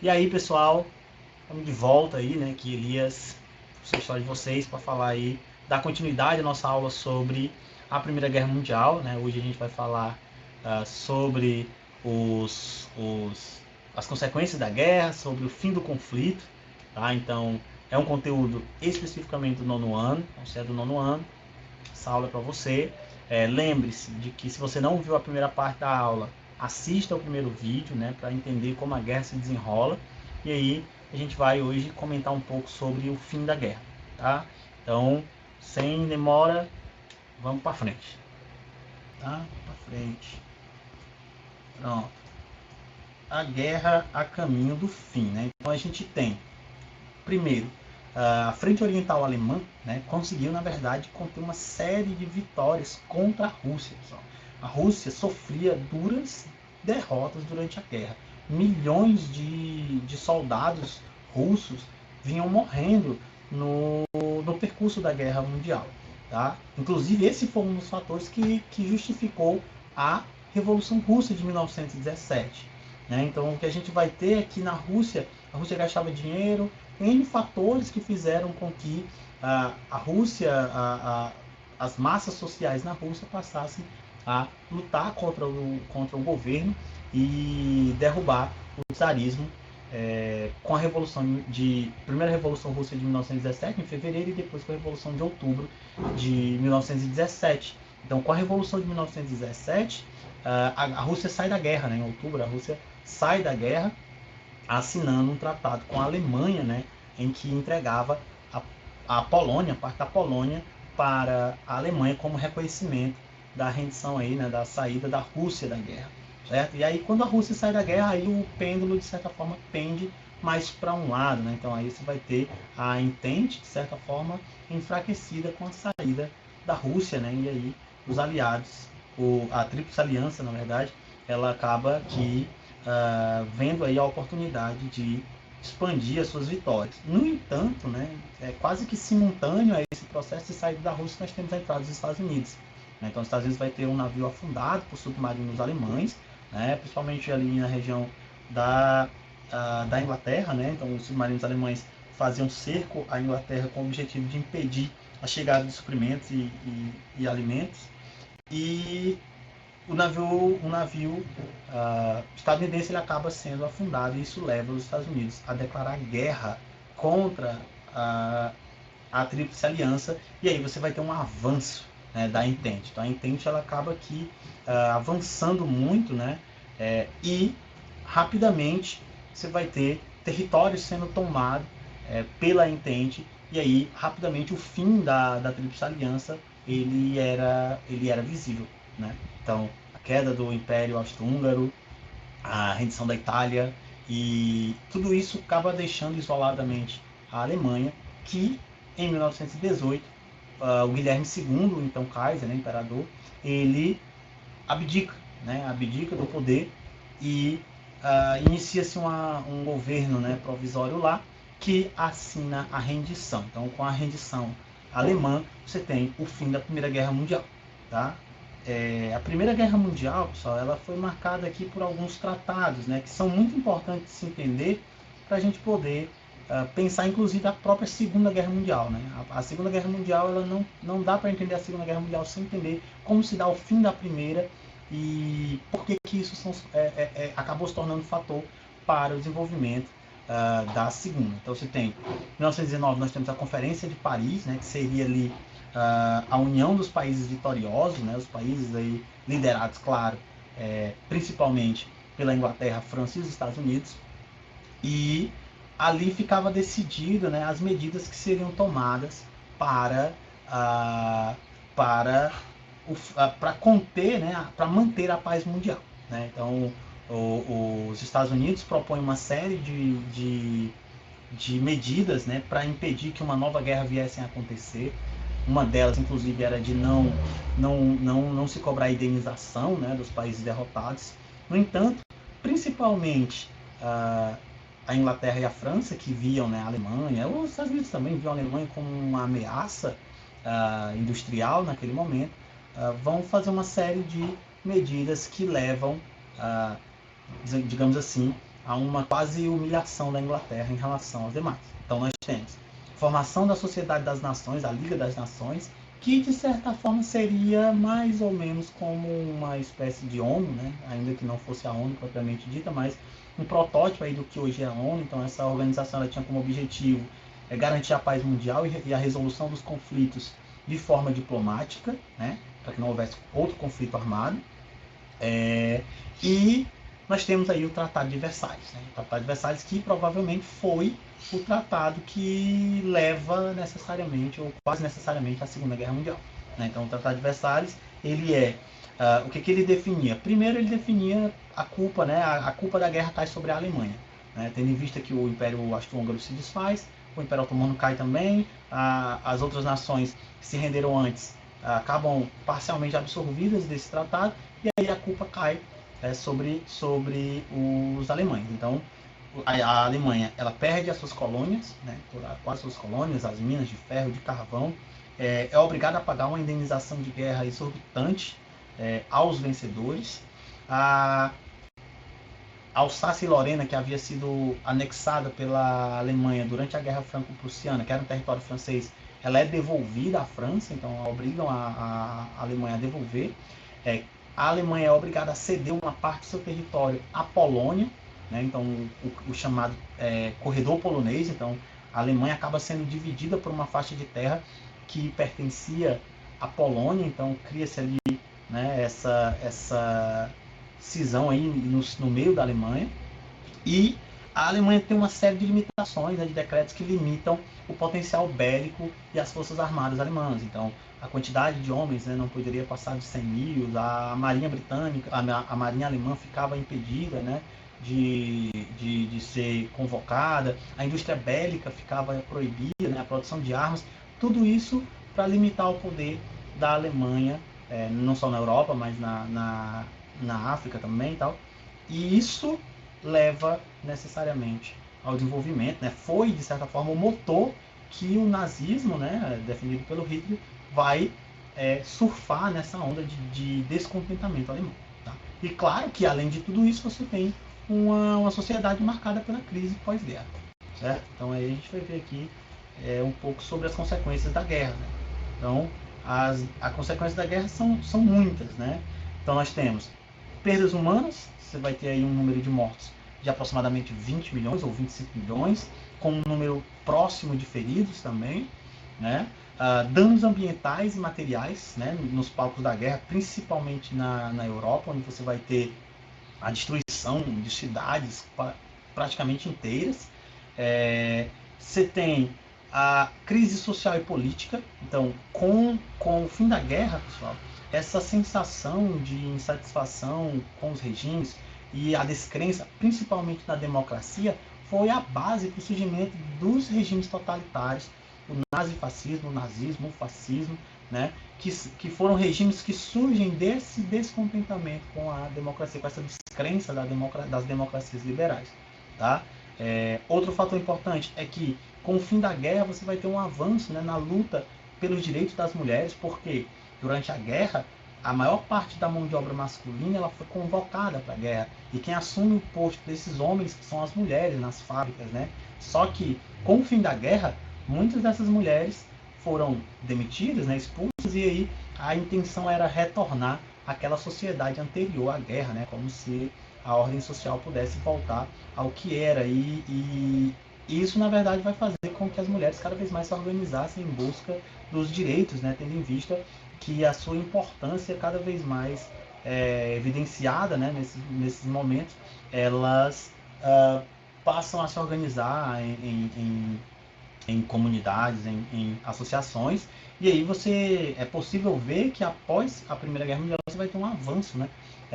E aí, pessoal, estamos de volta aí, né, que Elias, a história de vocês, para falar aí, dar continuidade à nossa aula sobre a Primeira Guerra Mundial, né? Hoje a gente vai falar sobre as consequências da guerra, sobre o fim do conflito, tá? Então, é um conteúdo especificamente do nono ano, então, se é do nono ano, essa aula é para você. Lembre-se de que se você não viu a primeira parte da aula, assista o primeiro vídeo, né, para entender como a guerra se desenrola. E aí a gente vai hoje comentar um pouco sobre o fim da guerra, tá? Então, sem demora, vamos para frente, tá? Para frente. Pronto. A guerra a caminho do fim, né? Então a gente tem, primeiro, a Frente Oriental Alemã, né, conseguiu, na verdade, conter uma série de vitórias contra a Rússia. Pessoal. A Rússia sofria duras derrotas durante a guerra. Milhões de soldados russos vinham morrendo no percurso da Guerra Mundial. Tá? Inclusive, esse foi um dos fatores que justificou a Revolução Russa de 1917. Né? Então, o que a gente vai ter é que na Rússia, a Rússia gastava dinheiro, N fatores que fizeram com que a Rússia, as massas sociais na Rússia passassem a lutar contra o governo e derrubar o czarismo com a primeira Revolução Russa de 1917, em fevereiro, e depois com a Revolução de Outubro de 1917. Então, com a Revolução de 1917, a Rússia sai da guerra, né? Em outubro, a Rússia sai da guerra, assinando um tratado com a Alemanha, né, em que entregava a Polônia, parte da Polônia, para a Alemanha como reconhecimento da rendição aí, né, da saída da Rússia da guerra, certo? E aí quando a Rússia sai da guerra, aí o pêndulo de certa forma pende mais para um lado, né? Então aí você vai ter a Entente de certa forma enfraquecida com a saída da Rússia, né? E aí os aliados, a Tríplice Aliança, na verdade, ela acaba que vendo aí a oportunidade de expandir as suas vitórias. No entanto, né, quase que simultâneo a esse processo de saída da Rússia, nós temos a entrada dos Estados Unidos. Né? Então, os Estados Unidos vai ter um navio afundado por submarinos alemães, né, principalmente ali na região da Inglaterra. Né? Então, os submarinos alemães faziam cerco à Inglaterra com o objetivo de impedir a chegada de suprimentos e alimentos. E um navio estadunidense ele acaba sendo afundado, e isso leva os Estados Unidos a declarar guerra contra a Tríplice Aliança, e aí você vai ter um avanço, né, da Entente. Então a Entente ela acaba aqui avançando muito, né, e rapidamente você vai ter territórios sendo tomados pela Entente, e aí rapidamente o fim da Tríplice Aliança ele era visível. Né? Então, a queda do Império Austro-Húngaro, a rendição da Itália, e tudo isso acaba deixando isoladamente a Alemanha, que em 1918, o Guilherme II, então Kaiser, né, imperador, ele abdica, né, abdica do poder e inicia-se um governo, né, provisório lá, que assina a rendição. Então, com a rendição alemã, você tem o fim da Primeira Guerra Mundial. Tá? A Primeira Guerra Mundial, pessoal, ela foi marcada aqui por alguns tratados, né, que são muito importantes de se entender para a gente poder pensar, inclusive, a própria Segunda Guerra Mundial. Né? A Segunda Guerra Mundial, ela não dá para entender a Segunda Guerra Mundial sem entender como se dá o fim da Primeira e por que isso acabou se tornando fator para o desenvolvimento da Segunda. Então, você tem, em 1919, nós temos a Conferência de Paris, né, que seria ali a união dos países vitoriosos, né, os países aí liderados, claro, principalmente pela Inglaterra, França e os Estados Unidos, e ali ficava decidido, né, as medidas que seriam tomadas para conter, né, para manter a paz mundial. Né? Então, os Estados Unidos propõem uma série de medidas, né, para impedir que uma nova guerra viesse a acontecer. Uma delas, inclusive, era de não se cobrar indenização, né, dos países derrotados. No entanto, principalmente a Inglaterra e a França, que viam, né, a Alemanha, os Estados Unidos também viam a Alemanha como uma ameaça industrial naquele momento, vão fazer uma série de medidas que levam, digamos assim, a uma quase humilhação da Inglaterra em relação aos demais. Então nós temos formação da Sociedade das Nações, a Liga das Nações, que de certa forma seria mais ou menos como uma espécie de ONU, né? Ainda que não fosse a ONU propriamente dita, mas um protótipo aí do que hoje é a ONU. Então essa organização ela tinha como objetivo garantir a paz mundial e a resolução dos conflitos de forma diplomática, né? Para que não houvesse outro conflito armado. E nós temos aí o Tratado de Versalhes, né? O Tratado de Versalhes que provavelmente foi o tratado que leva necessariamente ou quase necessariamente à Segunda Guerra Mundial, né? Então o Tratado de Versalhes, ele o que ele definia? Primeiro ele definia a culpa, né? A culpa da guerra cai sobre a Alemanha, né? Tendo em vista que o Império Austro-Húngaro se desfaz, o Império Otomano cai também, as outras nações que se renderam antes acabam parcialmente absorvidas desse tratado, e aí a culpa cai sobre os alemães. Então a Alemanha ela perde as suas colônias, né, quase suas colônias, as minas de ferro, de carvão, é obrigada a pagar uma indenização de guerra exorbitante aos vencedores. A Alsácia e Lorena, que havia sido anexada pela Alemanha durante a Guerra Franco-Prussiana, que era um território francês, ela é devolvida à França, então obrigam a Alemanha a devolver. A Alemanha é obrigada a ceder uma parte do seu território à Polônia, né? Então o chamado corredor polonês. Então a Alemanha acaba sendo dividida por uma faixa de terra que pertencia à Polônia, então cria-se ali, né, essa cisão aí no meio da Alemanha. E a Alemanha tem uma série de limitações, né, de decretos que limitam o potencial bélico e as forças armadas alemãs. Então, a quantidade de homens, né, não poderia passar de 100 mil, a marinha britânica, a marinha alemã ficava impedida, né, de ser convocada, a indústria bélica ficava proibida, né, a produção de armas, tudo isso para limitar o poder da Alemanha, não só na Europa, mas na África também e tal. E isso leva necessariamente ao desenvolvimento, né? Foi, de certa forma, o motor que o nazismo, né, definido pelo Hitler, vai surfar nessa onda de descontentamento alemão. Tá? E claro que, além de tudo isso, você tem uma sociedade marcada pela crise pós-guerra. Certo? Então aí a gente vai ver aqui um pouco sobre as consequências da guerra. Né? Então, as consequências da guerra são muitas. Né? Então nós temos perdas humanas, você vai ter aí um número de mortos de aproximadamente 20 milhões ou 25 milhões, com um número próximo de feridos também, né? Danos ambientais e materiais, né, nos palcos da guerra, principalmente na Europa, onde você vai ter a destruição de cidades praticamente inteiras. Você tem a crise social e política. Então, com o fim da guerra, pessoal, essa sensação de insatisfação com os regimes e a descrença, principalmente na democracia, foi a base para o surgimento dos regimes totalitários, o nazifascismo, o nazismo, o fascismo, né? que foram regimes que surgem desse descontentamento com a democracia, com essa descrença das democracias liberais. Tá? Outro fator importante é que, com o fim da guerra, você vai ter um avanço, né, na luta pelos direitos das mulheres, porque durante a guerra, a maior parte da mão de obra masculina ela foi convocada para a guerra. E quem assume o posto desses homens são as mulheres nas fábricas. Né? Só que, com o fim da guerra, muitas dessas mulheres foram demitidas, né, expulsas, e aí a intenção era retornar àquela sociedade anterior à guerra, né, como se a ordem social pudesse voltar ao que era. E isso, na verdade, vai fazer com que as mulheres cada vez mais se organizassem em busca dos direitos, né, tendo em vista que a sua importância cada vez mais evidenciada, né, nesses momentos, elas passam a se organizar em comunidades, em associações, e aí é possível ver que após a Primeira Guerra Mundial você vai ter um avanço, né,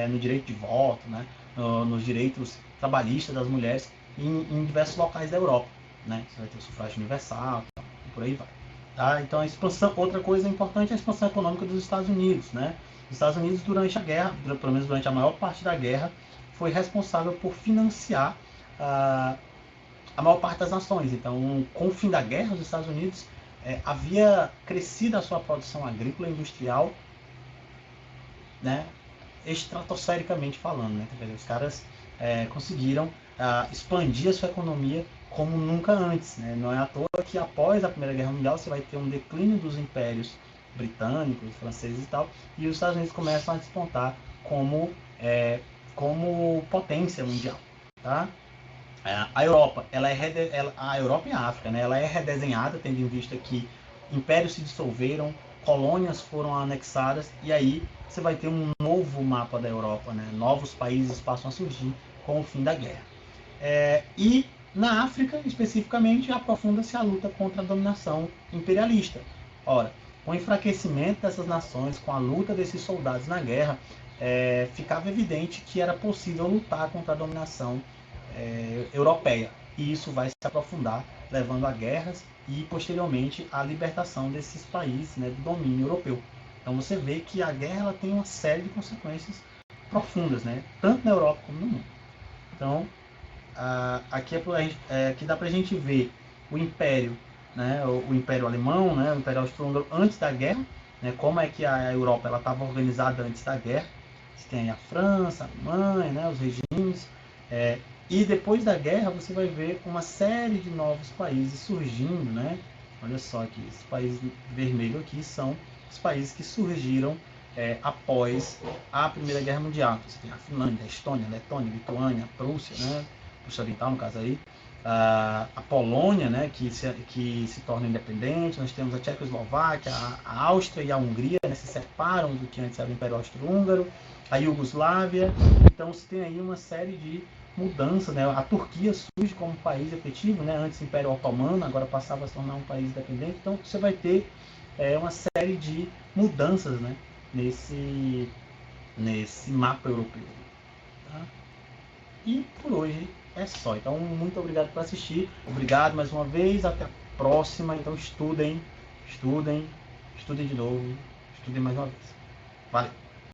no direito de voto, né, nos direitos trabalhistas das mulheres em diversos locais da Europa. Né? Você vai ter o sufrágio universal e por aí vai. Tá? Então a expansão, outra coisa importante é a expansão econômica dos Estados Unidos. Né? Os Estados Unidos, durante a guerra, pelo menos durante a maior parte da guerra, foi responsável por financiar a maior parte das nações. Então, com o fim da guerra, os Estados Unidos havia crescido a sua produção agrícola e industrial, né, estratosfericamente falando. Né? Os caras conseguiram expandir a sua economia como nunca antes, né? Não é à toa que após a Primeira Guerra Mundial você vai ter um declínio dos impérios britânicos, franceses e tal, e os Estados Unidos começam a despontar como potência mundial, tá? A Europa, a Europa e a África, né? Ela é redesenhada, tendo em vista que impérios se dissolveram, colônias foram anexadas, e aí você vai ter um novo mapa da Europa, né? Novos países passam a surgir com o fim da guerra. E na África, especificamente, aprofunda-se a luta contra a dominação imperialista. Ora, com o enfraquecimento dessas nações, com a luta desses soldados na guerra, ficava evidente que era possível lutar contra a dominação europeia. E isso vai se aprofundar, levando a guerras e, posteriormente, à libertação desses países, né, do domínio europeu. Então você vê que a guerra ela tem uma série de consequências profundas, né, tanto na Europa como no mundo. Então, aqui dá para a gente ver o Império, né, o Império Alemão, né, o Império Austro-Húngaro antes da guerra, né, como é que a Europa estava organizada antes da guerra. Você tem aí a França, a Alemanha, né, os regimes, e depois da guerra você vai ver uma série de novos países surgindo, né? Olha só aqui, esses países vermelhos aqui são os países que surgiram após a Primeira Guerra Mundial. Você tem a Finlândia, a Estônia, a Letônia, a Lituânia, a Prússia, né? Prússia Oriental, no caso aí, a Polônia, né? que se torna independente. Nós temos a Tchecoslováquia, a Áustria e a Hungria, né? Se separam do que antes era o Império Austro-Húngaro, a Iugoslávia. Então você tem aí uma série de mudanças, né? A Turquia surge como país efetivo, né? Antes Império Otomano, agora passava a se tornar um país independente. Então você vai ter uma série de mudanças, né? nesse mapa europeu. Tá? E por hoje é só. Então, muito obrigado por assistir. Obrigado mais uma vez. Até a próxima. Então, estudem de novo, estudem mais uma vez. Valeu!